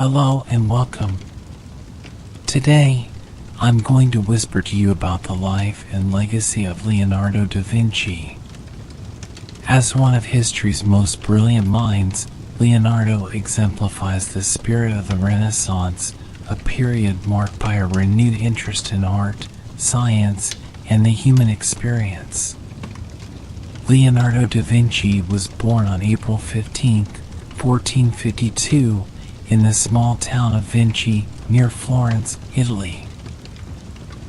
Hello and welcome. Today, I'm going to whisper to you about the life and legacy of Leonardo da Vinci. As one of history's most brilliant minds, Leonardo exemplifies the spirit of the Renaissance, a period marked by a renewed interest in art, science, and the human experience. Leonardo da Vinci was born on April 15, 1452, in the small town of Vinci, near Florence, Italy.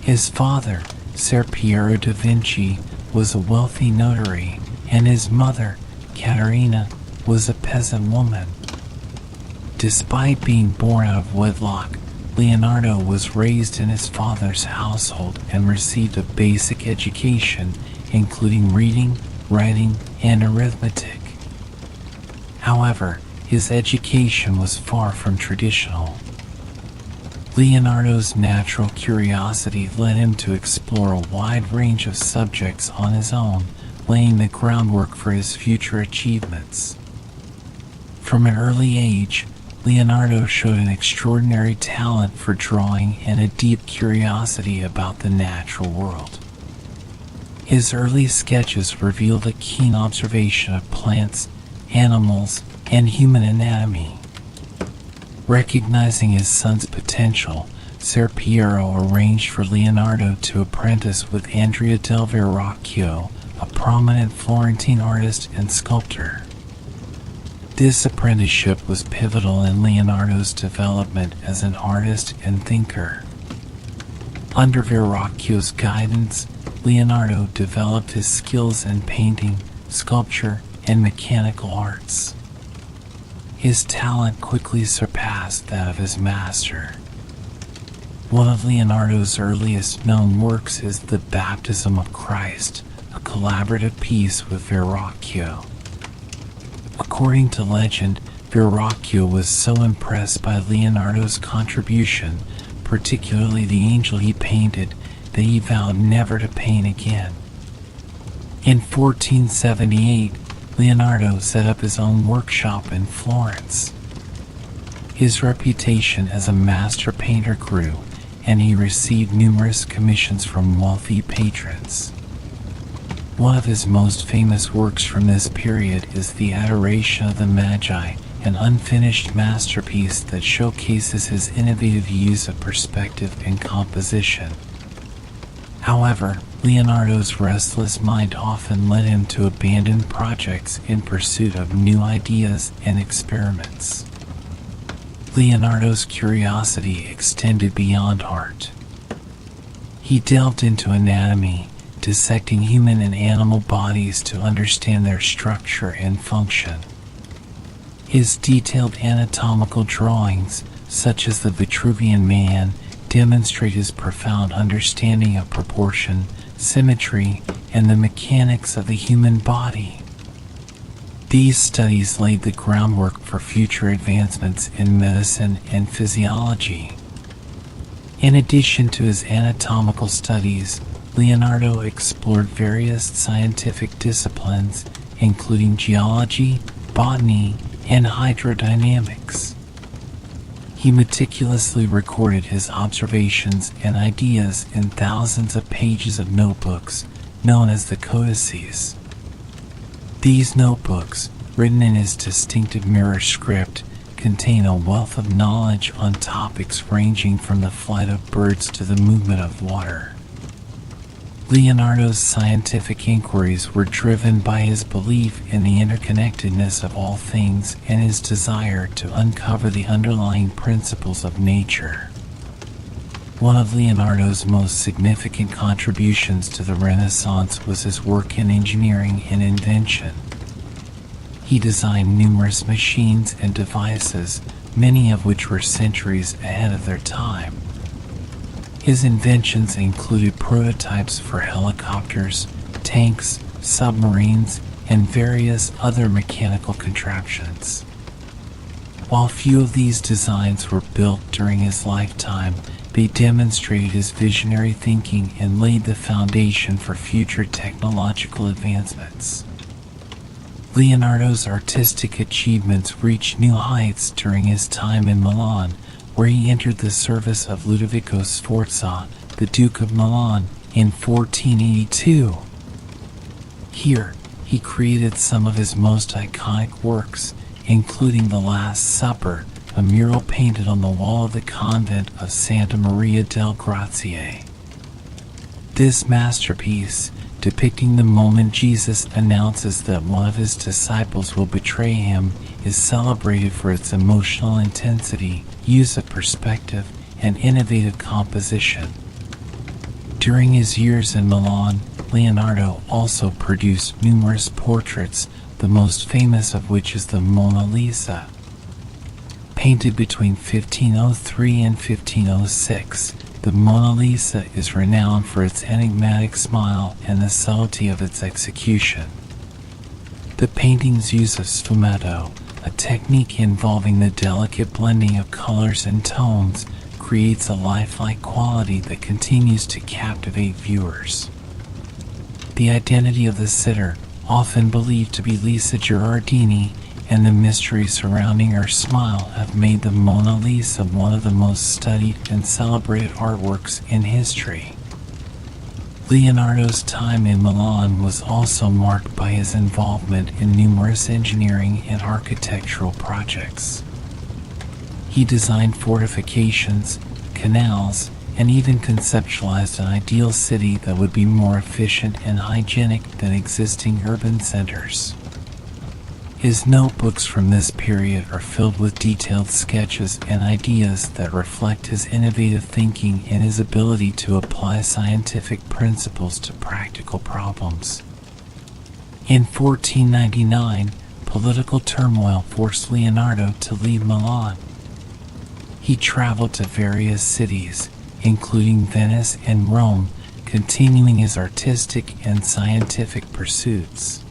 His father, Ser Piero da Vinci, was a wealthy notary, and his mother, Caterina, was a peasant woman. Despite being born out of wedlock, Leonardo was raised in his father's household and received a basic education, including reading, writing, and arithmetic. However, his education was far from traditional. Leonardo's natural curiosity led him to explore a wide range of subjects on his own, laying the groundwork for his future achievements. From an early age, Leonardo showed an extraordinary talent for drawing and a deep curiosity about the natural world. His early sketches revealed a keen observation of plants, animals, and human anatomy. Recognizing his son's potential, Ser Piero arranged for Leonardo to apprentice with Andrea del Verrocchio, a prominent Florentine artist and sculptor. This apprenticeship was pivotal in Leonardo's development as an artist and thinker. Under Verrocchio's guidance, Leonardo developed his skills in painting, sculpture, and mechanical arts. His talent quickly surpassed that of his master. One of Leonardo's earliest known works is The Baptism of Christ, a collaborative piece with Verrocchio. According to legend, Verrocchio was so impressed by Leonardo's contribution, particularly the angel he painted, that he vowed never to paint again. In 1478, Leonardo set up his own workshop in Florence. His reputation as a master painter grew, and he received numerous commissions from wealthy patrons. One of his most famous works from this period is the Adoration of the Magi, an unfinished masterpiece that showcases his innovative use of perspective and composition. However, Leonardo's restless mind often led him to abandon projects in pursuit of new ideas and experiments. Leonardo's curiosity extended beyond art. He delved into anatomy, dissecting human and animal bodies to understand their structure and function. His detailed anatomical drawings, such as the Vitruvian Man, demonstrate his profound understanding of proportion, symmetry, and the mechanics of the human body. These studies laid the groundwork for future advancements in medicine and physiology. In addition to his anatomical studies, Leonardo explored various scientific disciplines, including geology, botany, and hydrodynamics. He meticulously recorded his observations and ideas in thousands of pages of notebooks, known as the codices. These notebooks, written in his distinctive mirror script, contain a wealth of knowledge on topics ranging from the flight of birds to the movement of water. Leonardo's scientific inquiries were driven by his belief in the interconnectedness of all things and his desire to uncover the underlying principles of nature. One of Leonardo's most significant contributions to the Renaissance was his work in engineering and invention. He designed numerous machines and devices, many of which were centuries ahead of their time. His inventions included prototypes for helicopters, tanks, submarines, and various other mechanical contraptions. While few of these designs were built during his lifetime, they demonstrated his visionary thinking and laid the foundation for future technological advancements. Leonardo's artistic achievements reached new heights during his time in Milan, where he entered the service of Ludovico Sforza, the Duke of Milan, in 1482. Here, he created some of his most iconic works, including The Last Supper, a mural painted on the wall of the convent of Santa Maria del Grazie. This masterpiece, depicting the moment Jesus announces that one of his disciples will betray him, is celebrated for its emotional intensity, use of perspective, and innovative composition. During his years in Milan, Leonardo also produced numerous portraits, the most famous of which is the Mona Lisa. Painted between 1503 and 1506, the Mona Lisa is renowned for its enigmatic smile and the subtlety of its execution. The painting's use of sfumato, a technique involving the delicate blending of colors and tones, creates a lifelike quality that continues to captivate viewers. The identity of the sitter, often believed to be Lisa Gherardini, and the mystery surrounding her smile have made the Mona Lisa one of the most studied and celebrated artworks in history. Leonardo's time in Milan was also marked by his involvement in numerous engineering and architectural projects. He designed fortifications, canals, and even conceptualized an ideal city that would be more efficient and hygienic than existing urban centers. His notebooks from this period are filled with detailed sketches and ideas that reflect his innovative thinking and his ability to apply scientific principles to practical problems. In 1499, political turmoil forced Leonardo to leave Milan. He traveled to various cities, including Venice and Rome, continuing his artistic and scientific pursuits.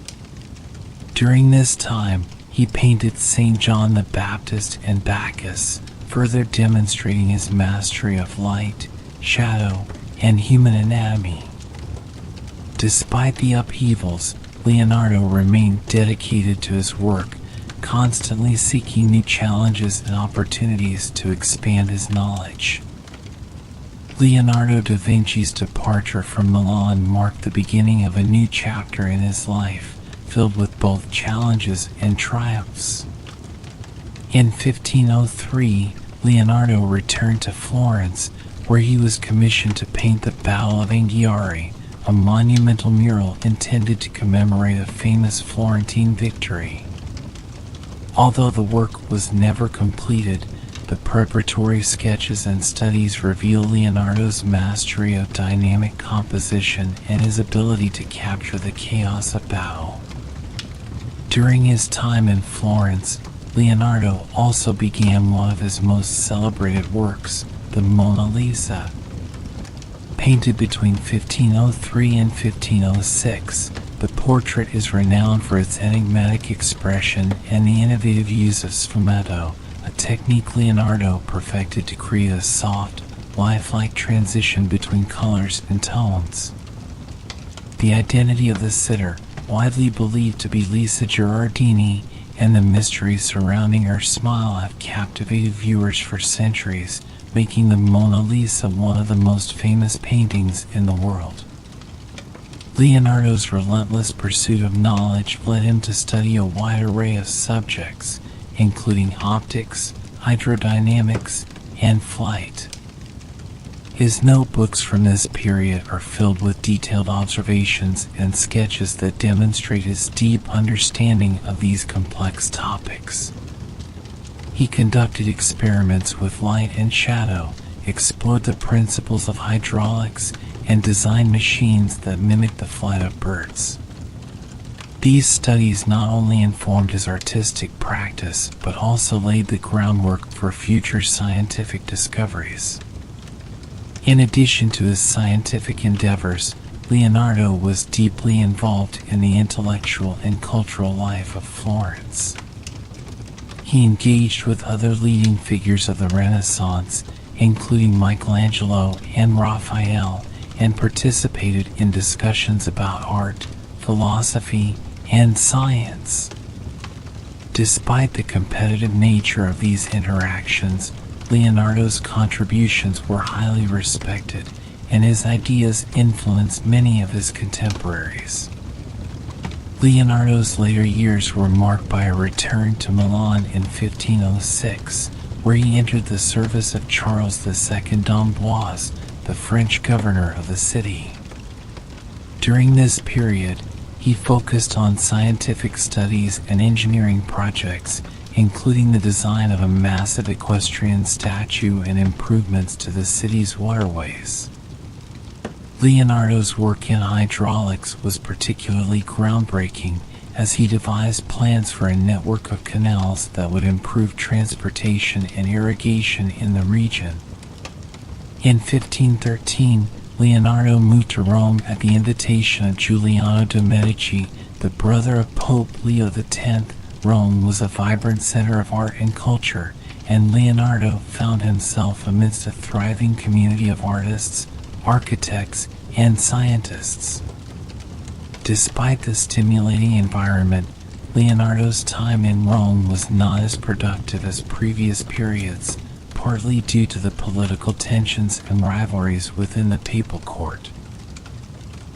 During this time, he painted St. John the Baptist and Bacchus, further demonstrating his mastery of light, shadow, and human anatomy. Despite the upheavals, Leonardo remained dedicated to his work, constantly seeking new challenges and opportunities to expand his knowledge. Leonardo da Vinci's departure from Milan marked the beginning of a new chapter in his life, filled with both challenges and triumphs. In 1503, Leonardo returned to Florence, where he was commissioned to paint the Battle of Anghiari, a monumental mural intended to commemorate a famous Florentine victory. Although the work was never completed, the preparatory sketches and studies reveal Leonardo's mastery of dynamic composition and his ability to capture the chaos of battle. During his time in Florence, Leonardo also began one of his most celebrated works, the Mona Lisa. Painted between 1503 and 1506, the portrait is renowned for its enigmatic expression and the innovative use of sfumato, a technique Leonardo perfected to create a soft, lifelike transition between colors and tones. The identity of the sitter, widely believed to be Lisa Gherardini, and the mystery surrounding her smile have captivated viewers for centuries, making the Mona Lisa one of the most famous paintings in the world. Leonardo's relentless pursuit of knowledge led him to study a wide array of subjects, including optics, hydrodynamics, and flight. His notebooks from this period are filled with detailed observations and sketches that demonstrate his deep understanding of these complex topics. He conducted experiments with light and shadow, explored the principles of hydraulics, and designed machines that mimic the flight of birds. These studies not only informed his artistic practice, but also laid the groundwork for future scientific discoveries. In addition to his scientific endeavors, Leonardo was deeply involved in the intellectual and cultural life of Florence. He engaged with other leading figures of the Renaissance, including Michelangelo and Raphael, and participated in discussions about art, philosophy, and science. Despite the competitive nature of these interactions, Leonardo's contributions were highly respected, and his ideas influenced many of his contemporaries. Leonardo's later years were marked by a return to Milan in 1506, where he entered the service of Charles II d'Amboise, the French governor of the city. During this period, he focused on scientific studies and engineering projects, including the design of a massive equestrian statue and improvements to the city's waterways. Leonardo's work in hydraulics was particularly groundbreaking, as he devised plans for a network of canals that would improve transportation and irrigation in the region. In 1513, Leonardo moved to Rome at the invitation of Giuliano de' Medici, the brother of Pope Leo X. Rome was a vibrant center of art and culture, and Leonardo found himself amidst a thriving community of artists, architects, and scientists. Despite the stimulating environment, Leonardo's time in Rome was not as productive as previous periods, partly due to the political tensions and rivalries within the papal court.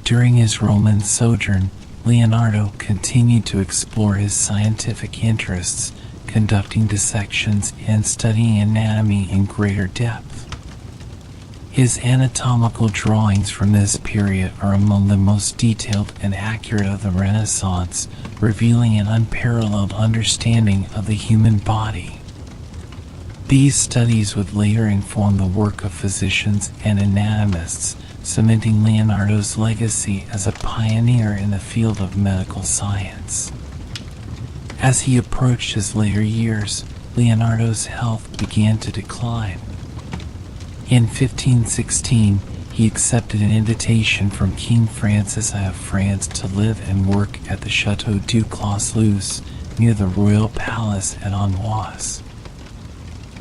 During his Roman sojourn, Leonardo continued to explore his scientific interests, conducting dissections and studying anatomy in greater depth. His anatomical drawings from this period are among the most detailed and accurate of the Renaissance, revealing an unparalleled understanding of the human body. These studies would later inform the work of physicians and anatomists, cementing Leonardo's legacy as a pioneer in the field of medical science. As he approached his later years, Leonardo's health began to decline. In 1516, he accepted an invitation from King Francis I of France to live and work at the Château du Clos-Luz, near the royal palace at Amboise.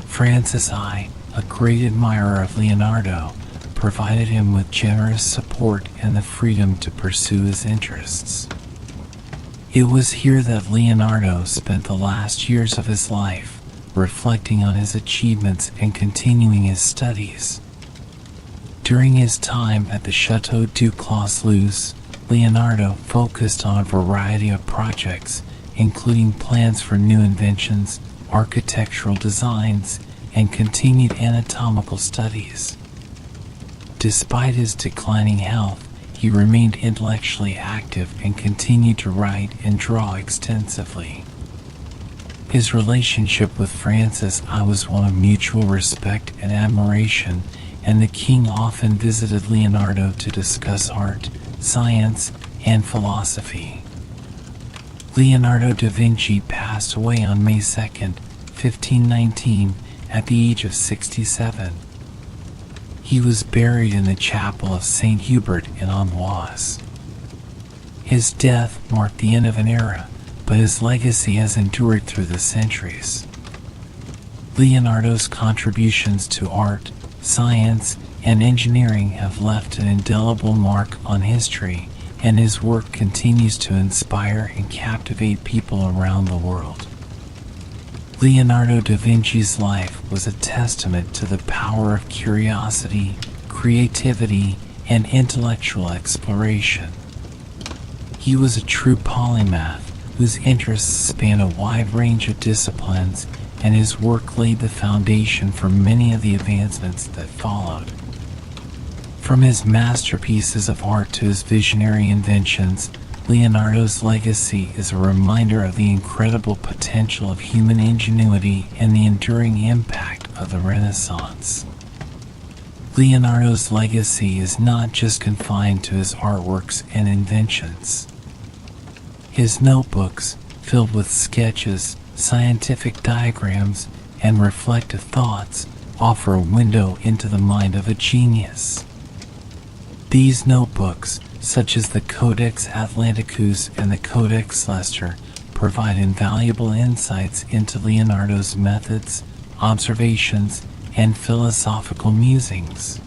Francis I, a great admirer of Leonardo, provided him with generous support and the freedom to pursue his interests. It was here that Leonardo spent the last years of his life, reflecting on his achievements and continuing his studies. During his time at the Château du Clos-Luz, Leonardo focused on a variety of projects, including plans for new inventions, architectural designs, and continued anatomical studies. Despite his declining health, he remained intellectually active and continued to write and draw extensively. His relationship with Francis I was one of mutual respect and admiration, and the king often visited Leonardo to discuss art, science, and philosophy. Leonardo da Vinci passed away on May 2nd, 1519, at the age of 67. He was buried in the chapel of St. Hubert in Amboise. His death marked the end of an era, but his legacy has endured through the centuries. Leonardo's contributions to art, science, and engineering have left an indelible mark on history, and his work continues to inspire and captivate people around the world. Leonardo da Vinci's life was a testament to the power of curiosity, creativity, and intellectual exploration. He was a true polymath whose interests span a wide range of disciplines, and his work laid the foundation for many of the advancements that followed. From his masterpieces of art to his visionary inventions, Leonardo's legacy is a reminder of the incredible potential of human ingenuity and the enduring impact of the Renaissance. Leonardo's legacy is not just confined to his artworks and inventions. His notebooks, filled with sketches, scientific diagrams, and reflective thoughts, offer a window into the mind of a genius. These notebooks, such as the Codex Atlanticus and the Codex Leicester, provide invaluable insights into Leonardo's methods, observations, and philosophical musings.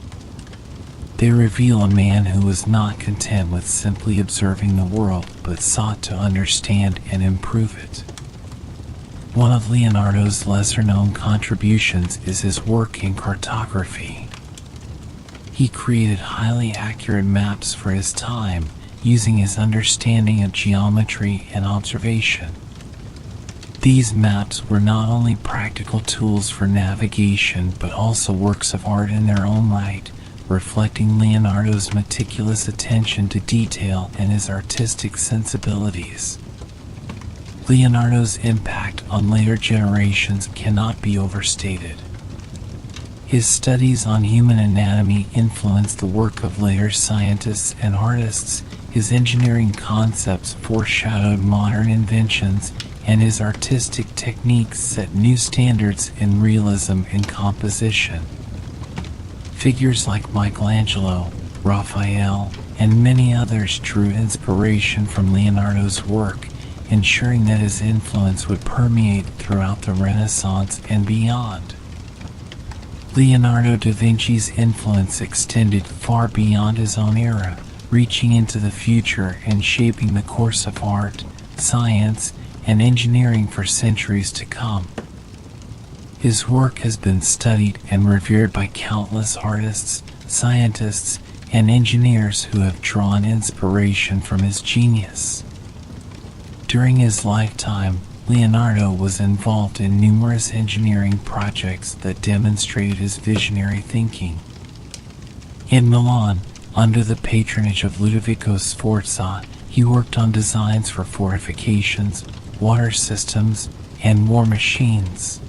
They reveal a man who was not content with simply observing the world, but sought to understand and improve it. One of Leonardo's lesser-known contributions is his work in cartography. He created highly accurate maps for his time, using his understanding of geometry and observation. These maps were not only practical tools for navigation, but also works of art in their own right, reflecting Leonardo's meticulous attention to detail and his artistic sensibilities. Leonardo's impact on later generations cannot be overstated. His studies on human anatomy influenced the work of later scientists and artists. His engineering concepts foreshadowed modern inventions, and his artistic techniques set new standards in realism and composition. Figures like Michelangelo, Raphael, and many others drew inspiration from Leonardo's work, ensuring that his influence would permeate throughout the Renaissance and beyond. Leonardo da Vinci's influence extended far beyond his own era, reaching into the future and shaping the course of art, science, and engineering for centuries to come. His work has been studied and revered by countless artists, scientists, and engineers who have drawn inspiration from his genius. During his lifetime, Leonardo was involved in numerous engineering projects that demonstrated his visionary thinking. In Milan, under the patronage of Ludovico Sforza, he worked on designs for fortifications, water systems, and war machines.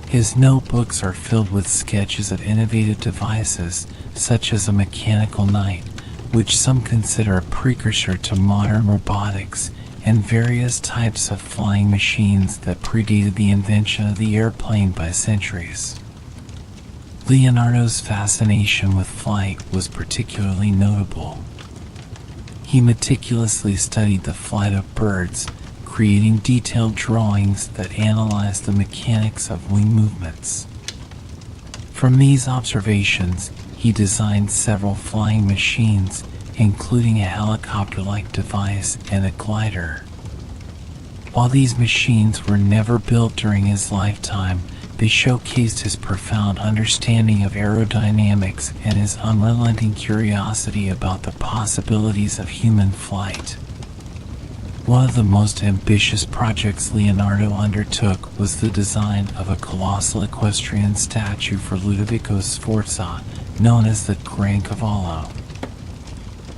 His notebooks are filled with sketches of innovative devices, such as a mechanical knight, which some consider a precursor to modern robotics, and various types of flying machines that predated the invention of the airplane by centuries. Leonardo's fascination with flight was particularly notable. He meticulously studied the flight of birds, creating detailed drawings that analyzed the mechanics of wing movements. From these observations, he designed several flying machines, including a helicopter-like device and a glider. While these machines were never built during his lifetime, they showcased his profound understanding of aerodynamics and his unrelenting curiosity about the possibilities of human flight. One of the most ambitious projects Leonardo undertook was the design of a colossal equestrian statue for Ludovico Sforza, known as the Gran Cavallo.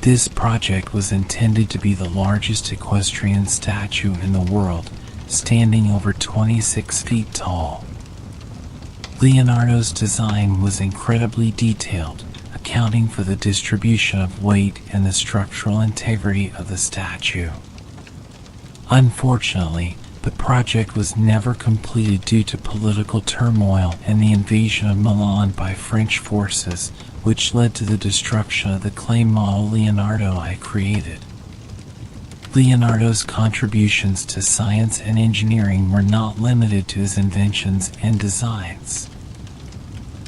This project was intended to be the largest equestrian statue in the world, standing over 26 feet tall. Leonardo's design was incredibly detailed, accounting for the distribution of weight and the structural integrity of the statue. Unfortunately, the project was never completed due to political turmoil and the invasion of Milan by French forces, which led to the destruction of the clay model Leonardo had created. Leonardo's contributions to science and engineering were not limited to his inventions and designs.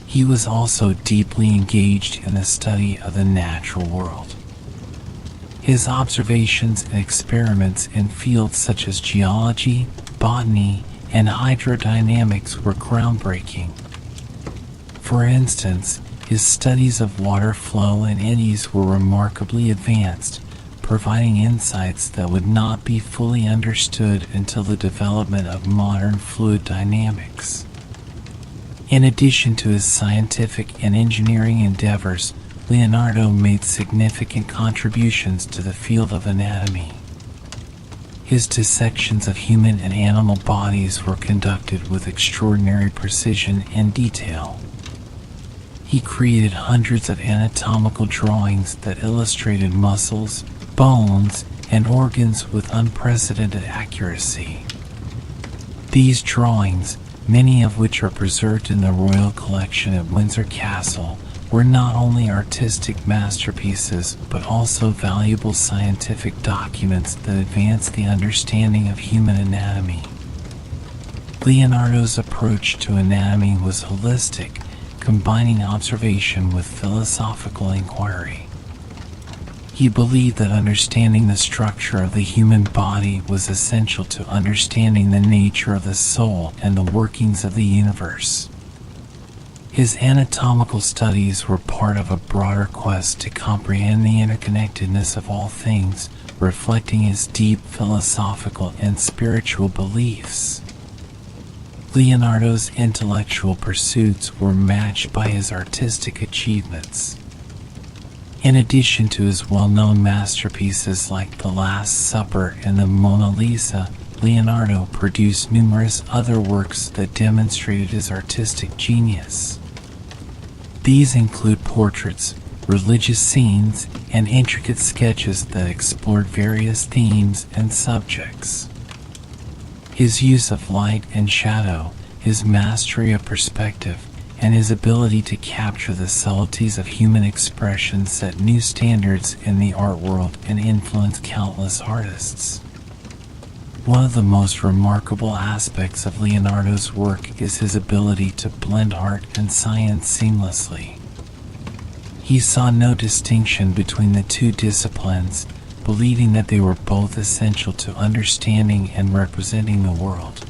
He was also deeply engaged in the study of the natural world. His observations and experiments in fields such as geology, botany, and hydrodynamics were groundbreaking. For instance, his studies of water flow and eddies were remarkably advanced, providing insights that would not be fully understood until the development of modern fluid dynamics. In addition to his scientific and engineering endeavors, Leonardo made significant contributions to the field of anatomy. His dissections of human and animal bodies were conducted with extraordinary precision and detail. He created hundreds of anatomical drawings that illustrated muscles, bones, and organs with unprecedented accuracy. These drawings, many of which are preserved in the Royal Collection at Windsor Castle, were not only artistic masterpieces but also valuable scientific documents that advanced the understanding of human anatomy. Leonardo's approach to anatomy was holistic, combining observation with philosophical inquiry. He believed that understanding the structure of the human body was essential to understanding the nature of the soul and the workings of the universe. His anatomical studies were part of a broader quest to comprehend the interconnectedness of all things, reflecting his deep philosophical and spiritual beliefs. Leonardo's intellectual pursuits were matched by his artistic achievements. In addition to his well-known masterpieces like The Last Supper and the Mona Lisa, Leonardo produced numerous other works that demonstrated his artistic genius. These include portraits, religious scenes, and intricate sketches that explored various themes and subjects. His use of light and shadow, his mastery of perspective, and his ability to capture the subtleties of human expression set new standards in the art world and influenced countless artists. One of the most remarkable aspects of Leonardo's work is his ability to blend art and science seamlessly. He saw no distinction between the two disciplines, believing that they were both essential to understanding and representing the world.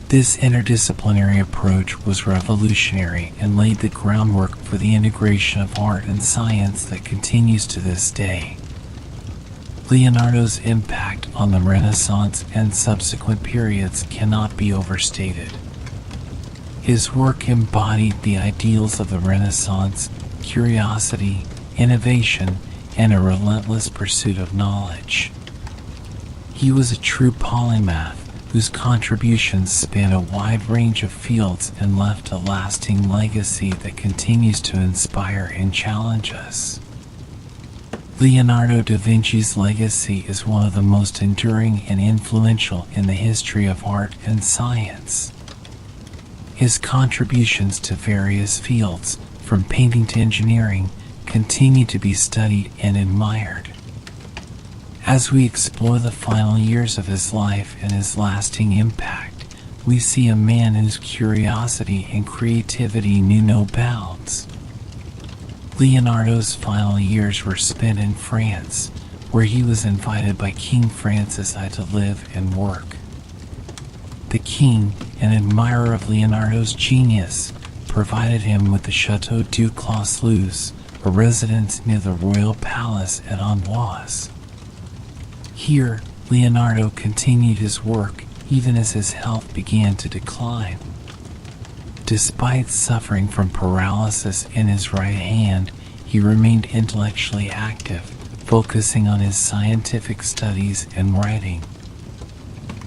This interdisciplinary approach was revolutionary and laid the groundwork for the integration of art and science that continues to this day. Leonardo's impact on the Renaissance and subsequent periods cannot be overstated. His work embodied the ideals of the Renaissance: curiosity, innovation, and a relentless pursuit of knowledge. He was a true polymath whose contributions span a wide range of fields and left a lasting legacy that continues to inspire and challenge us. Leonardo da Vinci's legacy is one of the most enduring and influential in the history of art and science. His contributions to various fields, from painting to engineering, continue to be studied and admired. As we explore the final years of his life and his lasting impact, we see a man whose curiosity and creativity knew no bounds. Leonardo's final years were spent in France, where he was invited by King Francis I to live and work. The king, an admirer of Leonardo's genius, provided him with the Château du Clos-Luz, a residence near the royal palace at Amboise. Here, Leonardo continued his work even as his health began to decline. Despite suffering from paralysis in his right hand, he remained intellectually active, focusing on his scientific studies and writing.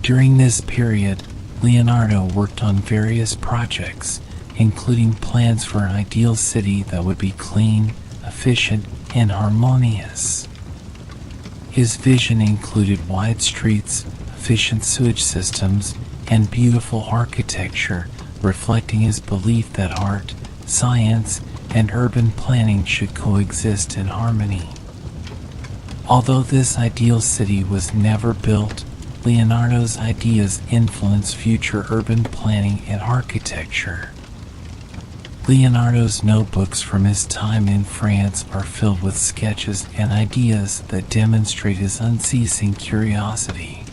During this period, Leonardo worked on various projects, including plans for an ideal city that would be clean, efficient, and harmonious. His vision included wide streets, efficient sewage systems, and beautiful architecture, reflecting his belief that art, science, and urban planning should coexist in harmony. Although this ideal city was never built, Leonardo's ideas influenced future urban planning and architecture. Leonardo's notebooks from his time in France are filled with sketches and ideas that demonstrate his unceasing curiosity.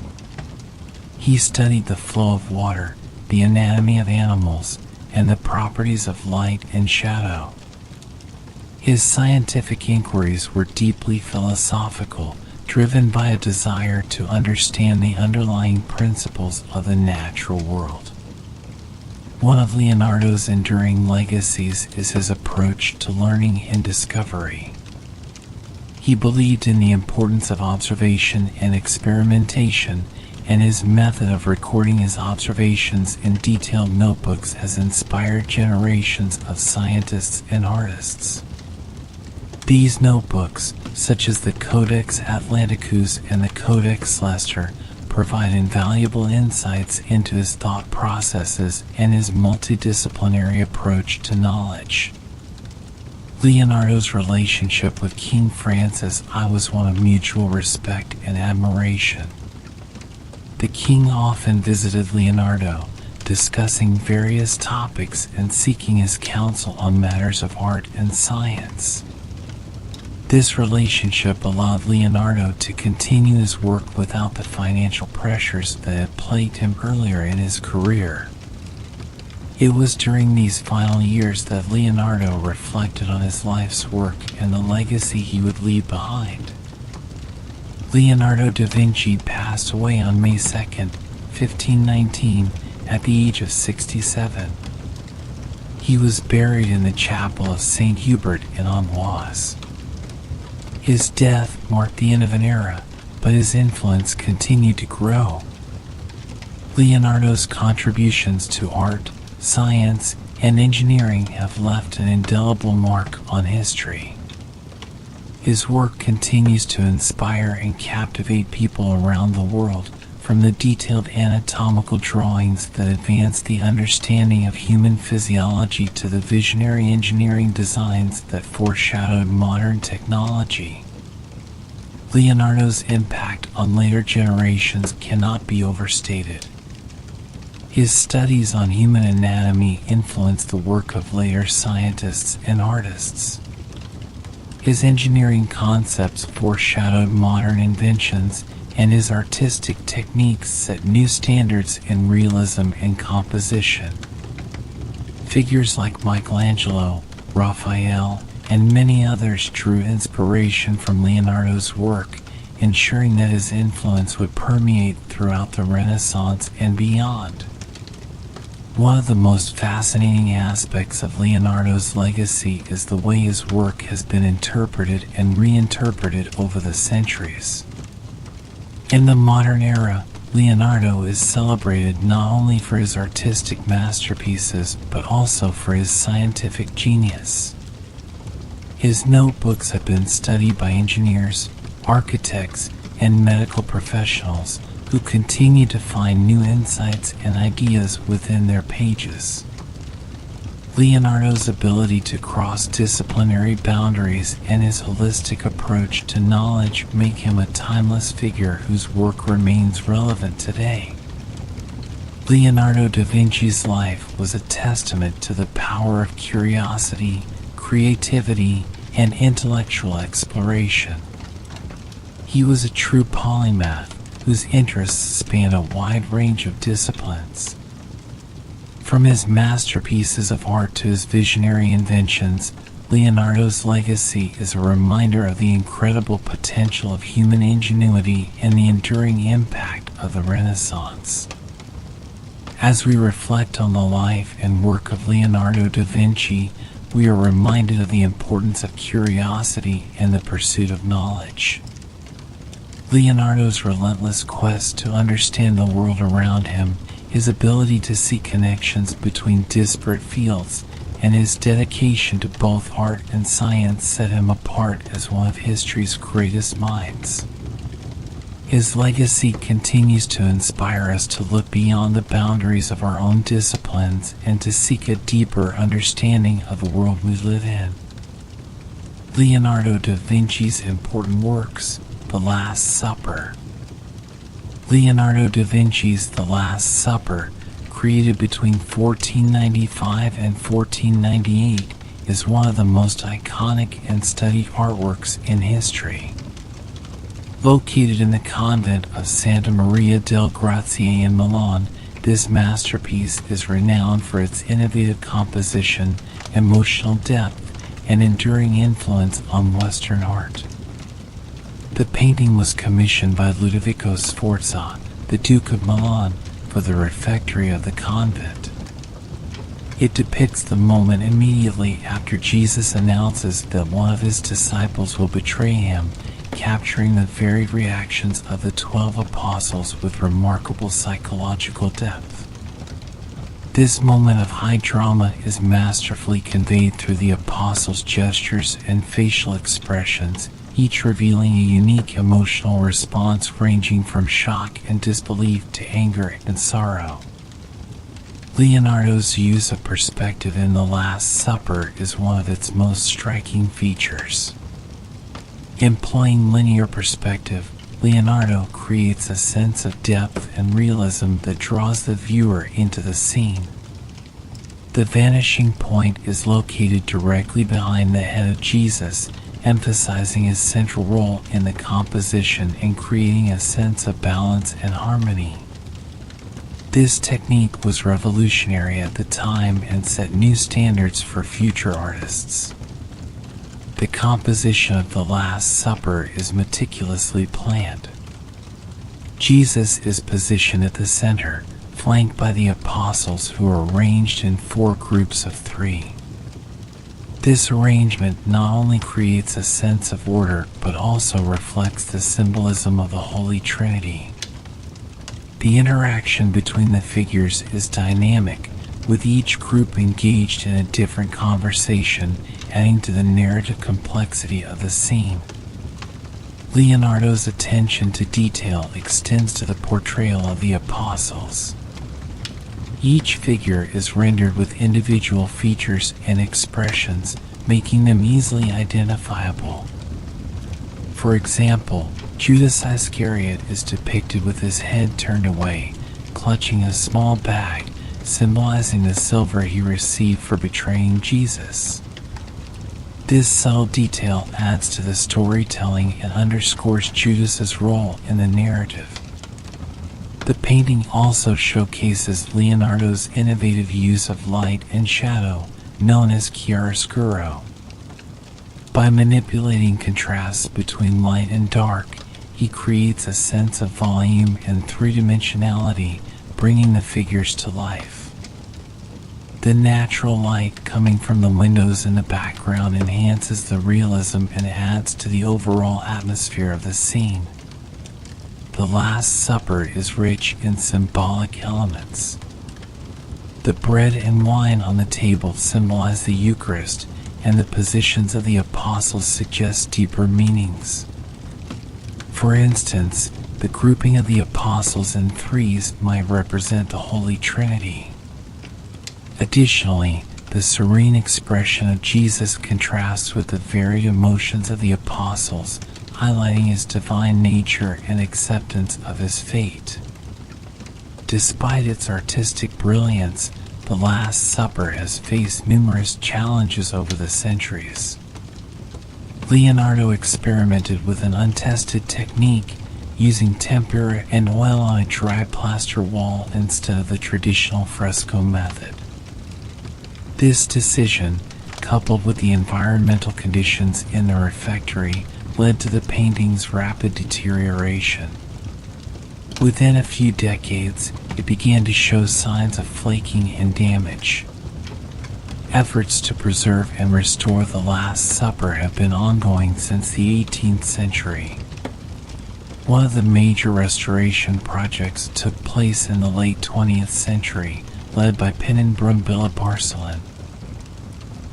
He studied the flow of water, the anatomy of animals, and the properties of light and shadow. His scientific inquiries were deeply philosophical, driven by a desire to understand the underlying principles of the natural world. One of Leonardo's enduring legacies is his approach to learning and discovery. He believed in the importance of observation and experimentation, and his method of recording his observations in detailed notebooks has inspired generations of scientists and artists. These notebooks, such as the Codex Atlanticus and the Codex Leicester, provide invaluable insights into his thought processes and his multidisciplinary approach to knowledge. Leonardo's relationship with King Francis I was one of mutual respect and admiration. The king often visited Leonardo, discussing various topics and seeking his counsel on matters of art and science. This relationship allowed Leonardo to continue his work without the financial pressures that had plagued him earlier in his career. It was during these final years that Leonardo reflected on his life's work and the legacy he would leave behind. Leonardo da Vinci passed away on May 2nd, 1519, at the age of 67. He was buried in the chapel of St. Hubert in Amboise. His death marked the end of an era, but his influence continued to grow. Leonardo's contributions to art, science, and engineering have left an indelible mark on history. His work continues to inspire and captivate people around the world, from the detailed anatomical drawings that advance the understanding of human physiology to the visionary engineering designs that foreshadowed modern technology. Leonardo's impact on later generations cannot be overstated. His studies on human anatomy influenced the work of later scientists and artists. His engineering concepts foreshadowed modern inventions, and his artistic techniques set new standards in realism and composition. Figures like Michelangelo, Raphael, and many others drew inspiration from Leonardo's work, ensuring that his influence would permeate throughout the Renaissance and beyond. One of the most fascinating aspects of Leonardo's legacy is the way his work has been interpreted and reinterpreted over the centuries. In the modern era, Leonardo is celebrated not only for his artistic masterpieces but also for his scientific genius. His notebooks have been studied by engineers, architects, and medical professionals who continue to find new insights and ideas within their pages. Leonardo's ability to cross disciplinary boundaries and his holistic approach to knowledge make him a timeless figure whose work remains relevant today. Leonardo da Vinci's life was a testament to the power of curiosity, creativity, and intellectual exploration. He was a true polymath whose interests spanned a wide range of disciplines. From his masterpieces of art to his visionary inventions, Leonardo's legacy is a reminder of the incredible potential of human ingenuity and the enduring impact of the Renaissance. As we reflect on the life and work of Leonardo da Vinci, we are reminded of the importance of curiosity and the pursuit of knowledge. Leonardo's relentless quest to understand the world around him, his ability to see connections between disparate fields, and his dedication to both art and science set him apart as one of history's greatest minds. His legacy continues to inspire us to look beyond the boundaries of our own disciplines and to seek a deeper understanding of the world we live in. Leonardo da Vinci's important works, The Last Supper. Leonardo da Vinci's The Last Supper, created between 1495 and 1498, is one of the most iconic and studied artworks in history. Located in the convent of Santa Maria del Grazie in Milan, this masterpiece is renowned for its innovative composition, emotional depth, and enduring influence on Western art. The painting was commissioned by Ludovico Sforza, the Duke of Milan, for the refectory of the convent. It depicts the moment immediately after Jesus announces that one of his disciples will betray him, capturing the varied reactions of the 12 apostles with remarkable psychological depth. This moment of high drama is masterfully conveyed through the apostles' gestures and facial expressions, each revealing a unique emotional response ranging from shock and disbelief to anger and sorrow. Leonardo's use of perspective in The Last Supper is one of its most striking features. Employing linear perspective, Leonardo creates a sense of depth and realism that draws the viewer into the scene. The vanishing point is located directly behind the head of Jesus, emphasizing his central role in the composition and creating a sense of balance and harmony. This technique was revolutionary at the time and set new standards for future artists. The composition of the Last Supper is meticulously planned. Jesus is positioned at the center, flanked by the apostles who are arranged in 4 groups of 3. This arrangement not only creates a sense of order but also reflects the symbolism of the Holy Trinity. The interaction between the figures is dynamic, with each group engaged in a different conversation, adding to the narrative complexity of the scene. Leonardo's attention to detail extends to the portrayal of the apostles. Each figure is rendered with individual features and expressions, making them easily identifiable. For example, Judas Iscariot is depicted with his head turned away, clutching a small bag, symbolizing the silver he received for betraying Jesus. This subtle detail adds to the storytelling and underscores Judas's role in the narrative. The painting also showcases Leonardo's innovative use of light and shadow, known as chiaroscuro. By manipulating contrasts between light and dark, he creates a sense of volume and three-dimensionality, bringing the figures to life. The natural light coming from the windows in the background enhances the realism and adds to the overall atmosphere of the scene. The Last Supper is rich in symbolic elements. The bread and wine on the table symbolize the Eucharist, and the positions of the apostles suggest deeper meanings. For instance, the grouping of the apostles in 3s might represent the Holy Trinity. Additionally, the serene expression of Jesus contrasts with the varied emotions of the apostles, highlighting his divine nature and acceptance of his fate. Despite its artistic brilliance, the Last Supper has faced numerous challenges over the centuries. Leonardo experimented with an untested technique, using tempera and oil on a dry plaster wall instead of the traditional fresco method. This decision, coupled with the environmental conditions in the refectory, led to the painting's rapid deterioration. Within a few decades, it began to show signs of flaking and damage. Efforts to preserve and restore the Last Supper have been ongoing since the 18th century. One of the major restoration projects took place in the late 20th century, led by Pinyn Brumbill Barcelon.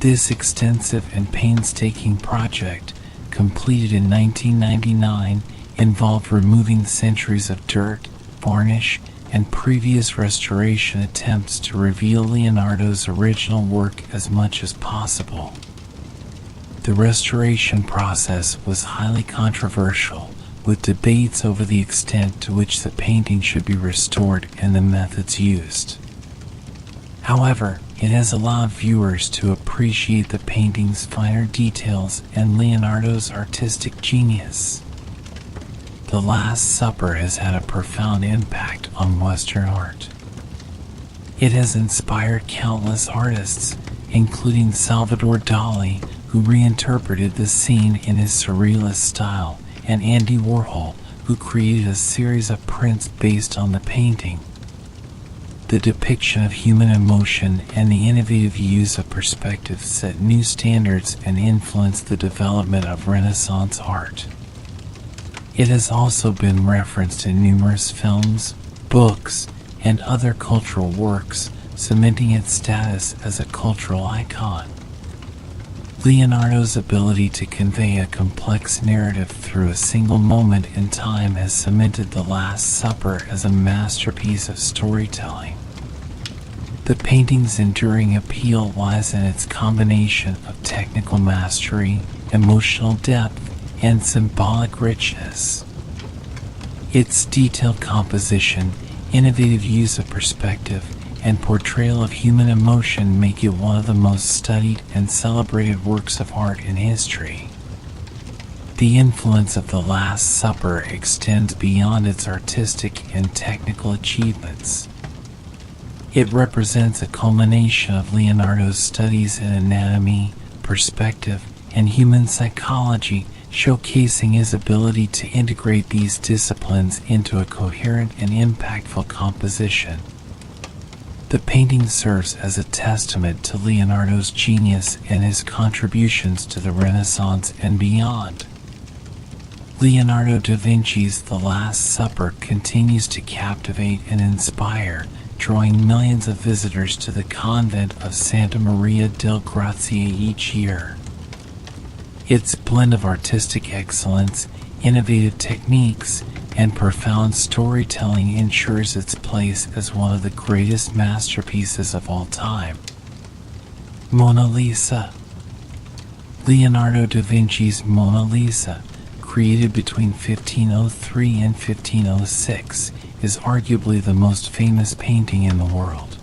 This extensive and painstaking project, completed in 1999, involved removing centuries of dirt, varnish, and previous restoration attempts to reveal Leonardo's original work as much as possible. The restoration process was highly controversial, with debates over the extent to which the painting should be restored and the methods used. However, it has allowed viewers to appreciate the painting's finer details and Leonardo's artistic genius. The Last Supper has had a profound impact on Western art. It has inspired countless artists, including Salvador Dali, who reinterpreted the scene in his surrealist style, and Andy Warhol, who created a series of prints based on the painting. The depiction of human emotion and the innovative use of perspective set new standards and influenced the development of Renaissance art. It has also been referenced in numerous films, books, and other cultural works, cementing its status as a cultural icon. Leonardo's ability to convey a complex narrative through a single moment in time has cemented The Last Supper as a masterpiece of storytelling. The painting's enduring appeal lies in its combination of technical mastery, emotional depth, and symbolic richness. Its detailed composition, innovative use of perspective, and portrayal of human emotion make it one of the most studied and celebrated works of art in history. The influence of The Last Supper extends beyond its artistic and technical achievements. It represents a culmination of Leonardo's studies in anatomy, perspective, and human psychology, showcasing his ability to integrate these disciplines into a coherent and impactful composition. The painting serves as a testament to Leonardo's genius and his contributions to the Renaissance and beyond. Leonardo da Vinci's The Last Supper continues to captivate and inspire, drawing millions of visitors to the convent of Santa Maria del Grazie each year. Its blend of artistic excellence, innovative techniques, and profound storytelling ensures its place as one of the greatest masterpieces of all time. Mona Lisa. Leonardo da Vinci's Mona Lisa, created between 1503 and 1506, is arguably the most famous painting in the world.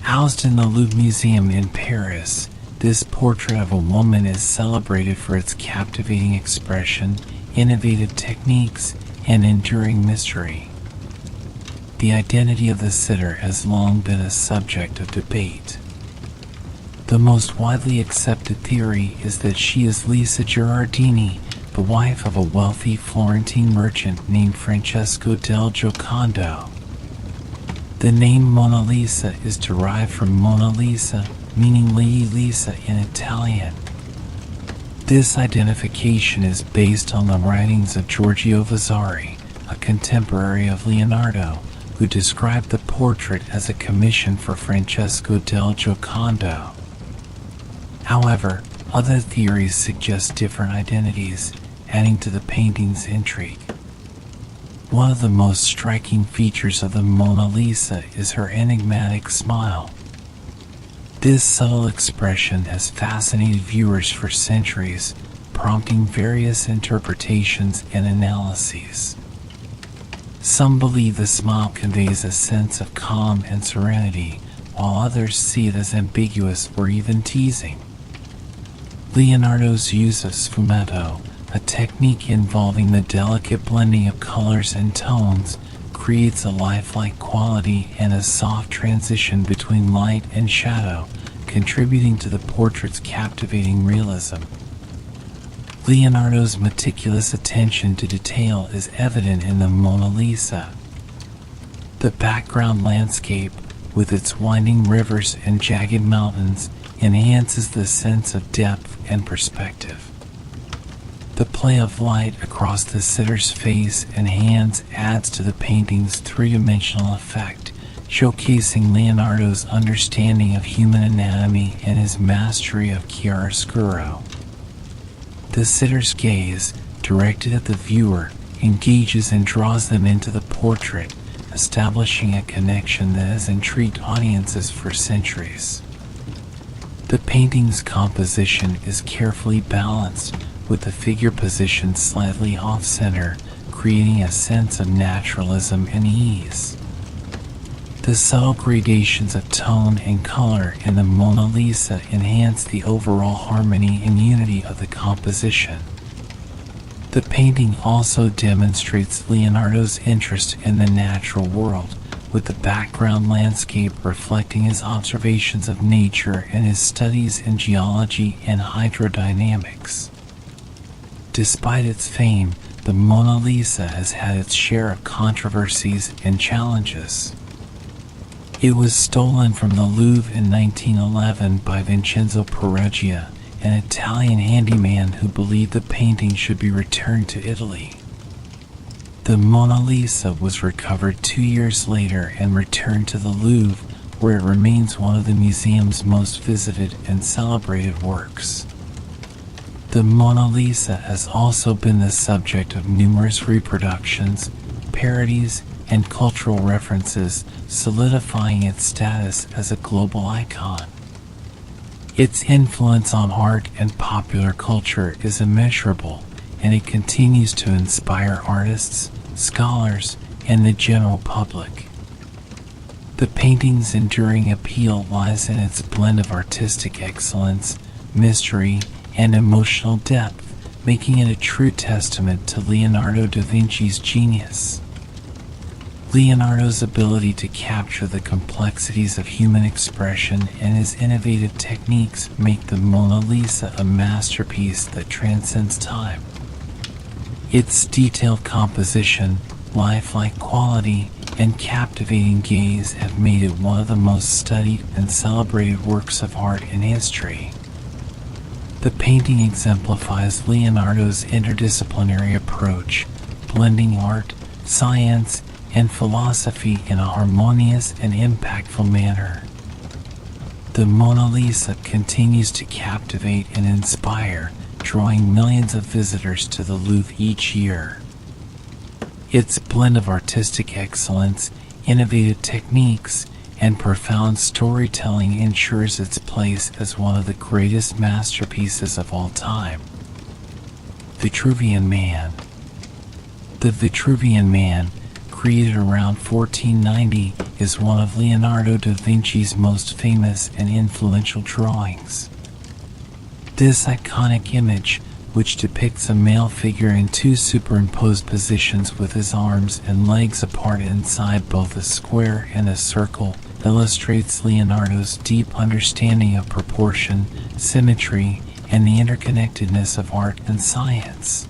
Housed in the Louvre Museum in Paris, this portrait of a woman is celebrated for its captivating expression, innovative techniques, and enduring mystery. The identity of the sitter has long been a subject of debate. The most widely accepted theory is that she is Lisa Gherardini, the wife of a wealthy Florentine merchant named Francesco del Giocondo. The name Mona Lisa is derived from Mona Lisa, meaning Lady Lisa in Italian. This identification is based on the writings of Giorgio Vasari, a contemporary of Leonardo, who described the portrait as a commission for Francesco del Giocondo. However, other theories suggest different identities, adding to the painting's intrigue. One of the most striking features of the Mona Lisa is her enigmatic smile. This subtle expression has fascinated viewers for centuries, prompting various interpretations and analyses. Some believe the smile conveys a sense of calm and serenity, while others see it as ambiguous or even teasing. Leonardo's use of sfumato, a technique involving the delicate blending of colors and tones, creates a lifelike quality and a soft transition between light and shadow, contributing to the portrait's captivating realism. Leonardo's meticulous attention to detail is evident in the Mona Lisa. The background landscape, with its winding rivers and jagged mountains, enhances the sense of depth and perspective. The play of light across the sitter's face and hands adds to the painting's three-dimensional effect, showcasing Leonardo's understanding of human anatomy and his mastery of chiaroscuro. The sitter's gaze, directed at the viewer, engages and draws them into the portrait, establishing a connection that has intrigued audiences for centuries. The painting's composition is carefully balanced, with the figure positioned slightly off-center, creating a sense of naturalism and ease. The subtle gradations of tone and color in the Mona Lisa enhance the overall harmony and unity of the composition. The painting also demonstrates Leonardo's interest in the natural world, with the background landscape reflecting his observations of nature and his studies in geology and hydrodynamics. Despite its fame, the Mona Lisa has had its share of controversies and challenges. It was stolen from the Louvre in 1911 by Vincenzo Perugia, an Italian handyman who believed the painting should be returned to Italy. The Mona Lisa was recovered 2 years later and returned to the Louvre, where it remains one of the museum's most visited and celebrated works. The Mona Lisa has also been the subject of numerous reproductions, parodies, and cultural references, solidifying its status as a global icon. Its influence on art and popular culture is immeasurable, and it continues to inspire artists, scholars, and the general public. The painting's enduring appeal lies in its blend of artistic excellence, mystery, and emotional depth, making it a true testament to Leonardo da Vinci's genius. Leonardo's ability to capture the complexities of human expression and his innovative techniques make the Mona Lisa a masterpiece that transcends time. Its detailed composition, lifelike quality, and captivating gaze have made it one of the most studied and celebrated works of art in history. The painting exemplifies Leonardo's interdisciplinary approach, blending art, science, and philosophy in a harmonious and impactful manner. The Mona Lisa continues to captivate and inspire, drawing millions of visitors to the Louvre each year. Its blend of artistic excellence, innovative techniques, and profound storytelling ensures its place as one of the greatest masterpieces of all time. Vitruvian Man. The Vitruvian Man, created around 1490, is one of Leonardo da Vinci's most famous and influential drawings. This iconic image, which depicts a male figure in two superimposed positions with his arms and legs apart inside both a square and a circle, illustrates Leonardo's deep understanding of proportion, symmetry, and the interconnectedness of art and science.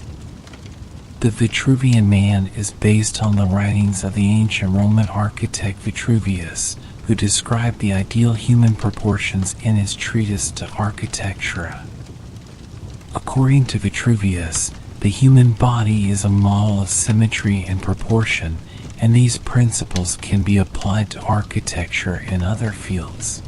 The Vitruvian Man is based on the writings of the ancient Roman architect Vitruvius, who described the ideal human proportions in his treatise De Architectura. According to Vitruvius, the human body is a model of symmetry and proportion, and these principles can be applied to architecture and other fields.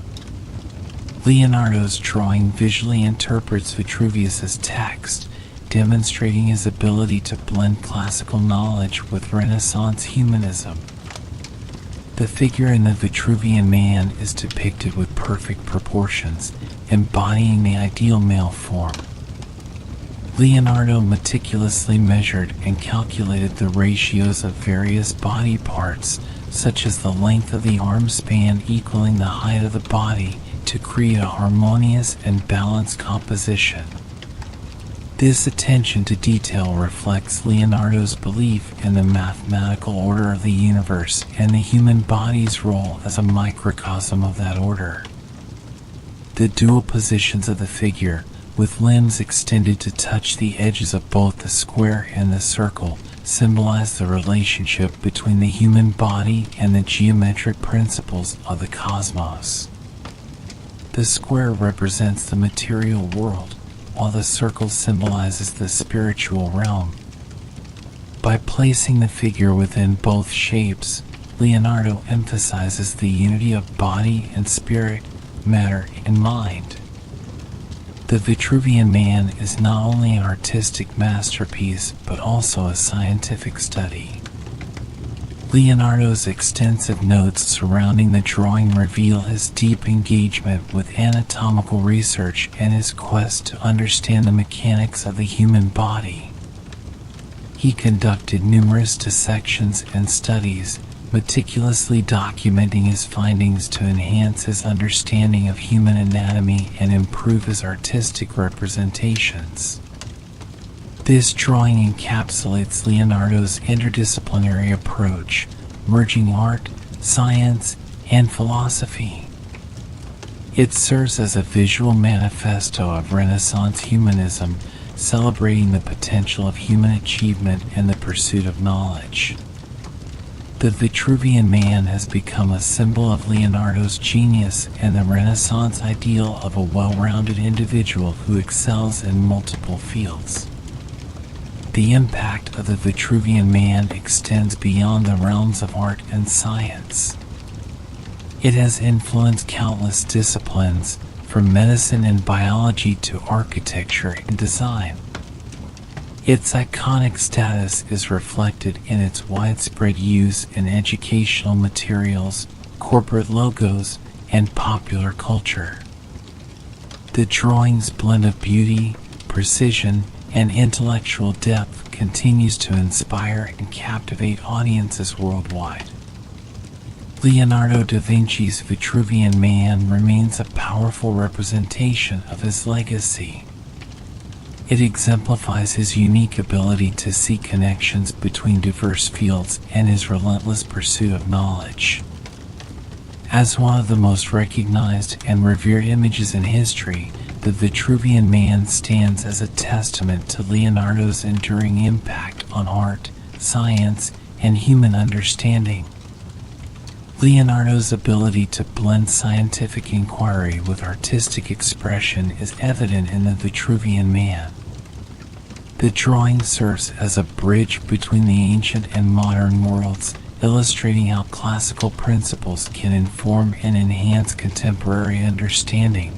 Leonardo's drawing visually interprets Vitruvius's text, demonstrating his ability to blend classical knowledge with Renaissance humanism. The figure in the Vitruvian Man is depicted with perfect proportions, embodying the ideal male form. Leonardo meticulously measured and calculated the ratios of various body parts, such as the length of the arm span equaling the height of the body, to create a harmonious and balanced composition. This attention to detail reflects Leonardo's belief in the mathematical order of the universe and the human body's role as a microcosm of that order. The dual positions of the figure, with limbs extended to touch the edges of both the square and the circle, symbolize the relationship between the human body and the geometric principles of the cosmos. The square represents the material world, while the circle symbolizes the spiritual realm. By placing the figure within both shapes, Leonardo emphasizes the unity of body and spirit, matter and mind. The Vitruvian Man is not only an artistic masterpiece, but also a scientific study. Leonardo's extensive notes surrounding the drawing reveal his deep engagement with anatomical research and his quest to understand the mechanics of the human body. He conducted numerous dissections and studies, meticulously documenting his findings to enhance his understanding of human anatomy and improve his artistic representations. This drawing encapsulates Leonardo's interdisciplinary approach, merging art, science, and philosophy. It serves as a visual manifesto of Renaissance humanism, celebrating the potential of human achievement and the pursuit of knowledge. The Vitruvian Man has become a symbol of Leonardo's genius and the Renaissance ideal of a well-rounded individual who excels in multiple fields. The impact of the Vitruvian Man extends beyond the realms of art and science. It has influenced countless disciplines, from medicine and biology to architecture and design. Its iconic status is reflected in its widespread use in educational materials, corporate logos, and popular culture. The drawing's blend of beauty, precision, and intellectual depth continues to inspire and captivate audiences worldwide. Leonardo da Vinci's Vitruvian Man remains a powerful representation of his legacy. It exemplifies his unique ability to see connections between diverse fields and his relentless pursuit of knowledge. As one of the most recognized and revered images in history, the Vitruvian Man stands as a testament to Leonardo's enduring impact on art, science, and human understanding. Leonardo's ability to blend scientific inquiry with artistic expression is evident in the Vitruvian Man. The drawing serves as a bridge between the ancient and modern worlds, illustrating how classical principles can inform and enhance contemporary understanding.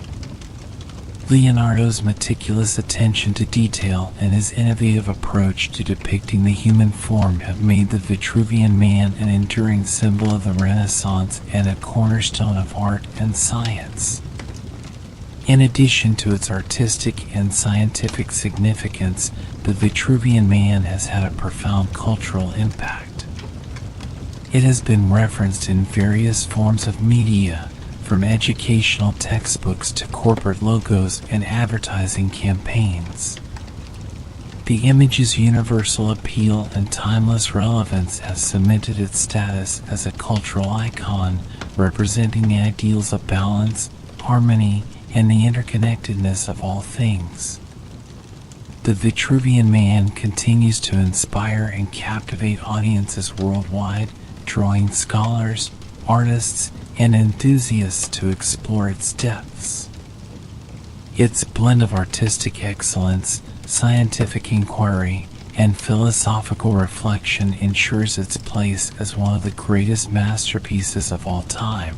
Leonardo's meticulous attention to detail and his innovative approach to depicting the human form have made the Vitruvian Man an enduring symbol of the Renaissance and a cornerstone of art and science. In addition to its artistic and scientific significance, the Vitruvian Man has had a profound cultural impact. It has been referenced in various forms of media, from educational textbooks to corporate logos and advertising campaigns. The image's universal appeal and timeless relevance has cemented its status as a cultural icon, representing the ideals of balance, harmony, and the interconnectedness of all things. The Vitruvian Man continues to inspire and captivate audiences worldwide, drawing scholars, artists, and enthusiasts to explore its depths. Its blend of artistic excellence, scientific inquiry, and philosophical reflection ensures its place as one of the greatest masterpieces of all time.